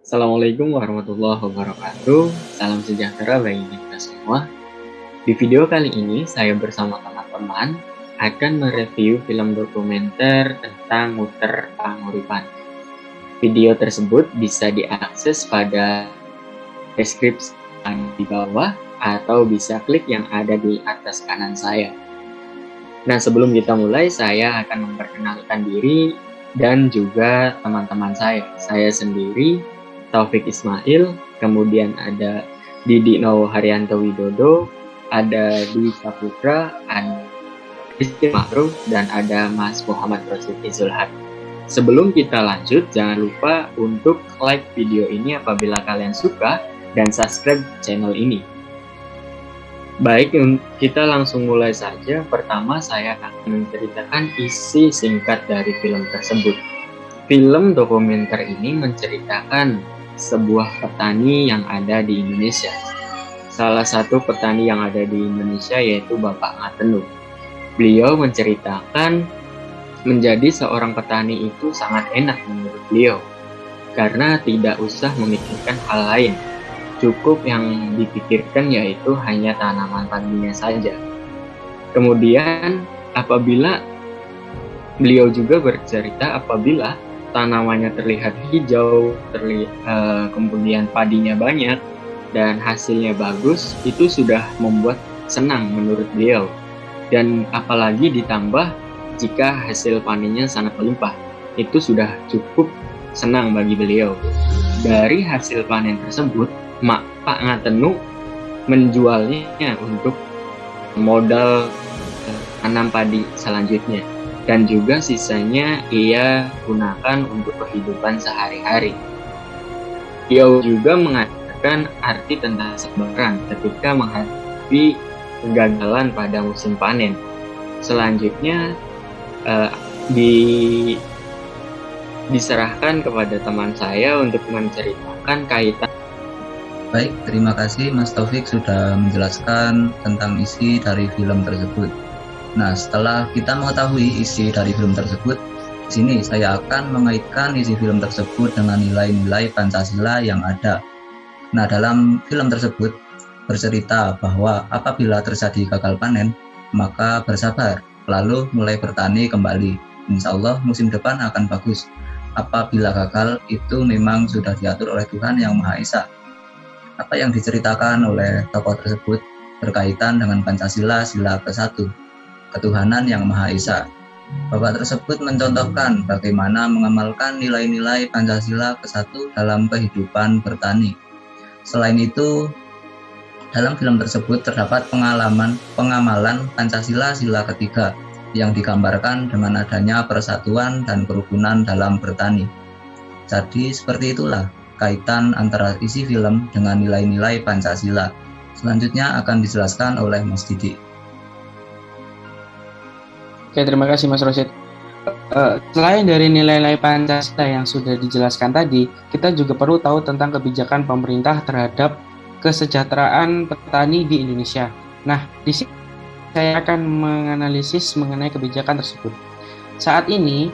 Assalamualaikum warahmatullahi wabarakatuh. Salam sejahtera bagi kita semua. Di video kali ini, saya bersama teman-teman akan mereview film dokumenter tentang Muter Panguripan. Video tersebut bisa diakses pada deskripsi di bawah atau bisa klik yang ada di atas kanan saya. Nah, sebelum kita mulai, saya akan memperkenalkan diri dan juga teman-teman saya. Saya sendiri, Taufik Ismail, kemudian ada Didi Nowo Haryanto Widodo, ada Dwi Saputra, ada Rizky Ma'ruf, dan ada Mas Muhammad Rosyid Izulhaq. Sebelum kita lanjut, jangan lupa untuk like video ini apabila kalian suka dan subscribe channel ini. Baik, kita langsung mulai saja. Pertama, saya akan menceritakan isi singkat dari film tersebut. Film dokumenter ini menceritakan sebuah petani yang ada di Indonesia. Salah satu petani yang ada di Indonesia yaitu Bapak Ngatenu. Beliau menceritakan menjadi seorang petani itu sangat enak menurut beliau, karena tidak usah memikirkan hal lain. Cukup yang dipikirkan yaitu hanya tanaman padinya saja. Kemudian apabila beliau juga bercerita apabila tanamannya terlihat hijau, kemudian padinya banyak dan hasilnya bagus, itu sudah membuat senang menurut beliau. Dan apalagi ditambah jika hasil panennya sangat melimpah, itu sudah cukup senang bagi beliau. Dari hasil panen tersebut, Pak Ngatenu menjualnya untuk modal tanam padi selanjutnya, dan juga sisanya ia gunakan untuk kehidupan sehari-hari. Beliau juga mengatakan arti tentang kesabaran ketika menghadapi kegagalan pada musim panen. Selanjutnya diserahkan kepada teman saya untuk menceritakan kaitan. Baik, terima kasih Mas Taufik sudah menjelaskan tentang isi dari film tersebut. Nah, setelah kita mengetahui isi dari film tersebut, di sini saya akan mengaitkan isi film tersebut dengan nilai-nilai Pancasila yang ada. Nah, dalam film tersebut bercerita bahwa apabila terjadi gagal panen, maka bersabar, lalu mulai bertani kembali. Insya Allah musim depan akan bagus. Apabila gagal, itu memang sudah diatur oleh Tuhan Yang Maha Esa. Apa yang diceritakan oleh tokoh tersebut berkaitan dengan Pancasila sila ke-1, ketuhanan Yang Maha Esa. Bapak tersebut mencontohkan bagaimana mengamalkan nilai-nilai Pancasila ke-1 dalam kehidupan bertani. Selain itu, dalam film tersebut terdapat pengamalan Pancasila sila ke-3 yang digambarkan dengan adanya persatuan dan kerukunan dalam bertani. Jadi seperti itulah kaitan antara isi film dengan nilai-nilai Pancasila. Selanjutnya akan dijelaskan oleh Mas Didi. Oke, terima kasih Mas Rosyid. Selain dari nilai-nilai Pancasila yang sudah dijelaskan tadi, kita juga perlu tahu tentang kebijakan pemerintah terhadap kesejahteraan petani di Indonesia. Nah, di sini saya akan menganalisis mengenai kebijakan tersebut. Saat ini,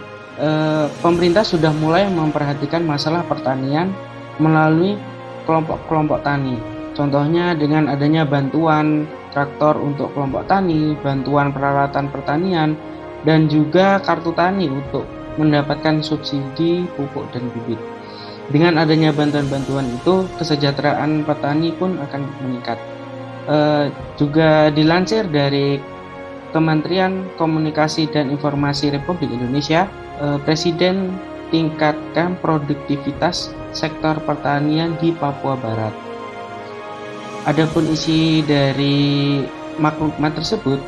pemerintah sudah mulai memperhatikan masalah pertanian melalui kelompok-kelompok tani. Contohnya dengan adanya bantuan traktor untuk kelompok tani, bantuan peralatan pertanian, dan juga kartu tani untuk mendapatkan subsidi pupuk dan bibit. Dengan adanya bantuan-bantuan itu, kesejahteraan petani pun akan meningkat. Juga dilansir dari Kementerian Komunikasi dan Informasi Republik Indonesia, Presiden tingkatkan produktivitas sektor pertanian di Papua Barat. Adapun isi dari maklumat tersebut,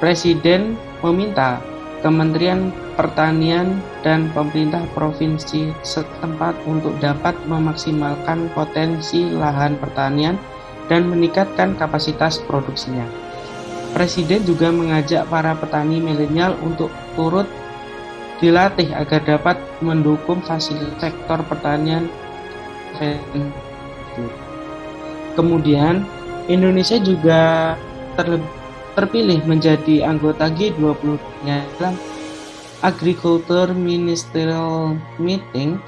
Presiden meminta Kementerian Pertanian dan pemerintah provinsi setempat untuk dapat memaksimalkan potensi lahan pertanian dan meningkatkan kapasitas produksinya. Presiden juga mengajak para petani milenial untuk turut dilatih agar dapat mendukung fasilitas sektor pertanian. Kemudian, Indonesia juga terpilih menjadi anggota G20 dalam Agriculture Ministerial Meeting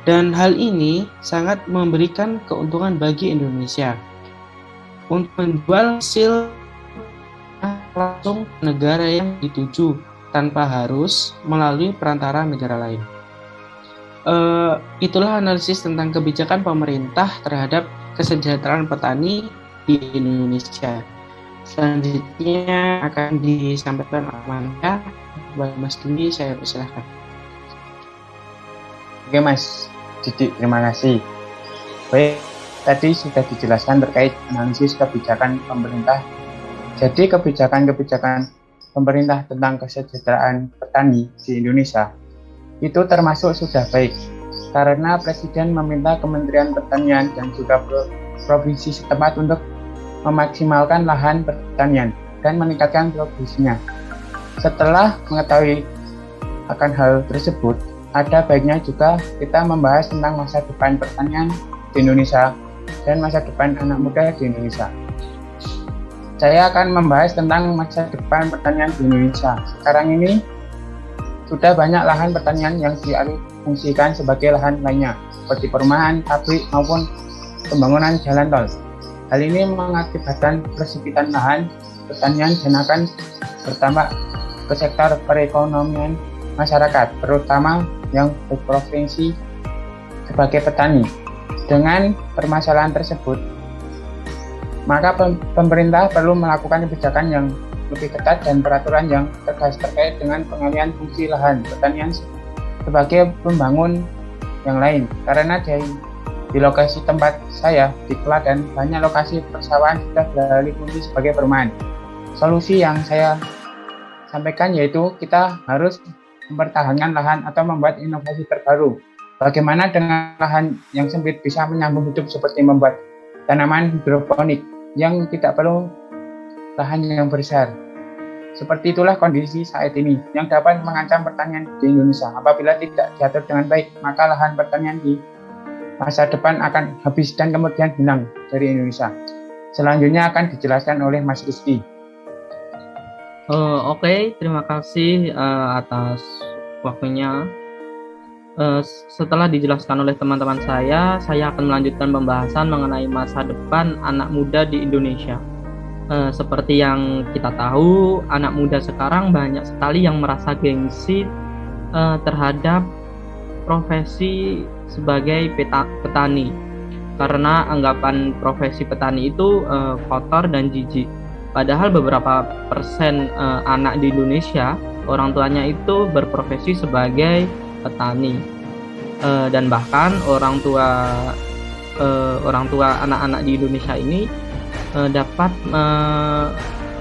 Dan hal ini sangat memberikan keuntungan bagi Indonesia untuk menjual hasil langsung ke negara yang dituju tanpa harus melalui perantara negara lain. Itulah analisis tentang kebijakan pemerintah terhadap kesejahteraan petani di Indonesia. Selanjutnya akan disampaikan Amanda. Mas Dwi, saya persilahkan. Oke Mas Didik, terima kasih. Baik, tadi sudah dijelaskan terkait analisis kebijakan pemerintah. Jadi kebijakan-kebijakan pemerintah tentang kesejahteraan petani di Indonesia itu termasuk sudah baik, karena Presiden meminta Kementerian Pertanian dan juga provinsi setempat untuk memaksimalkan lahan pertanian dan meningkatkan produksinya. Setelah mengetahui akan hal tersebut, ada baiknya juga kita membahas tentang masa depan pertanian di Indonesia dan masa depan anak muda di Indonesia. Saya akan membahas tentang masa depan pertanian di Indonesia. Sekarang ini sudah banyak lahan pertanian yang dialihfungsikan sebagai lahan lainnya, seperti perumahan, pabrik, maupun pembangunan jalan tol. Hal ini mengakibatkan persepitan lahan pertanian dan akan bertambah ke sektor perekonomian masyarakat, terutama yang berprofesi sebagai petani. Dengan permasalahan tersebut, maka pemerintah perlu melakukan kebijakan yang lebih ketat dan peraturan yang tegas terkait dengan pengalihan fungsi lahan pertanian sebagai pembangun yang lain. Karena di lokasi tempat saya di Klaten, banyak lokasi persawahan sudah beralih fungsi sebagai perumahan. Solusi yang saya sampaikan yaitu kita harus mempertahankan lahan atau membuat inovasi terbaru. Bagaimana dengan lahan yang sempit bisa menyambung hidup seperti membuat tanaman hidroponik yang tidak perlu lahan yang besar. Seperti itulah kondisi saat ini yang dapat mengancam pertanian di Indonesia. Apabila tidak diatur dengan baik, maka lahan pertanian di masa depan akan habis dan kemudian hilang dari Indonesia. Selanjutnya akan dijelaskan oleh Mas Rizky. Oke, terima kasih atas waktunya. Setelah dijelaskan oleh teman-teman saya akan melanjutkan pembahasan mengenai masa depan anak muda di Indonesia. Seperti yang kita tahu, anak muda sekarang banyak sekali yang merasa gengsi terhadap profesi sebagai petani, karena anggapan profesi petani itu kotor dan jijik. Padahal beberapa persen anak di Indonesia orang tuanya itu berprofesi sebagai petani, dan bahkan orang tua anak-anak di Indonesia ini dapat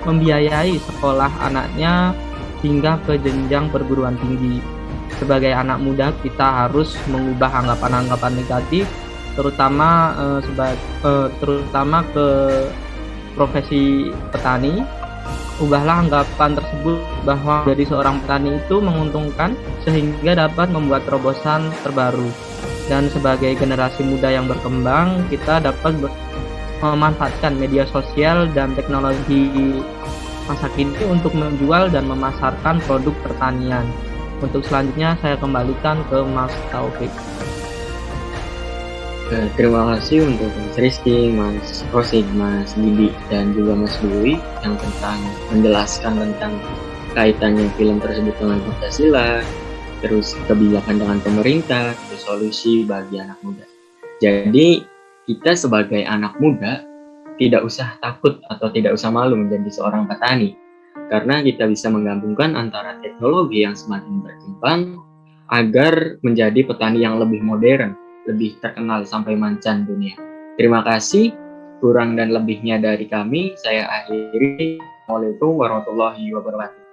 membiayai sekolah anaknya hingga ke jenjang perguruan tinggi. Sebagai anak muda kita harus mengubah anggapan-anggapan negatif, terutama ke profesi petani. Ubahlah anggapan tersebut bahwa jadi seorang petani itu menguntungkan sehingga dapat membuat terobosan terbaru. Dan sebagai generasi muda yang berkembang, kita dapat memanfaatkan media sosial dan teknologi masa kini untuk menjual dan memasarkan produk pertanian. Untuk selanjutnya saya kembalikan ke Mas Taufik. Terima kasih untuk Mas Rizky, Mas Rosid, Mas Didi, dan juga Mas Dwi yang menjelaskan tentang kaitannya film tersebut dengan Pancasila, terus kebijakan dengan pemerintah, terus solusi bagi anak muda. Jadi kita sebagai anak muda tidak usah takut atau tidak usah malu menjadi seorang petani, karena kita bisa menggabungkan antara teknologi yang semakin berkembang agar menjadi petani yang lebih modern, lebih terkenal sampai mancan dunia. Terima kasih. Kurang dan lebihnya dari kami, saya akhiri. Assalamualaikum warahmatullahi wabarakatuh.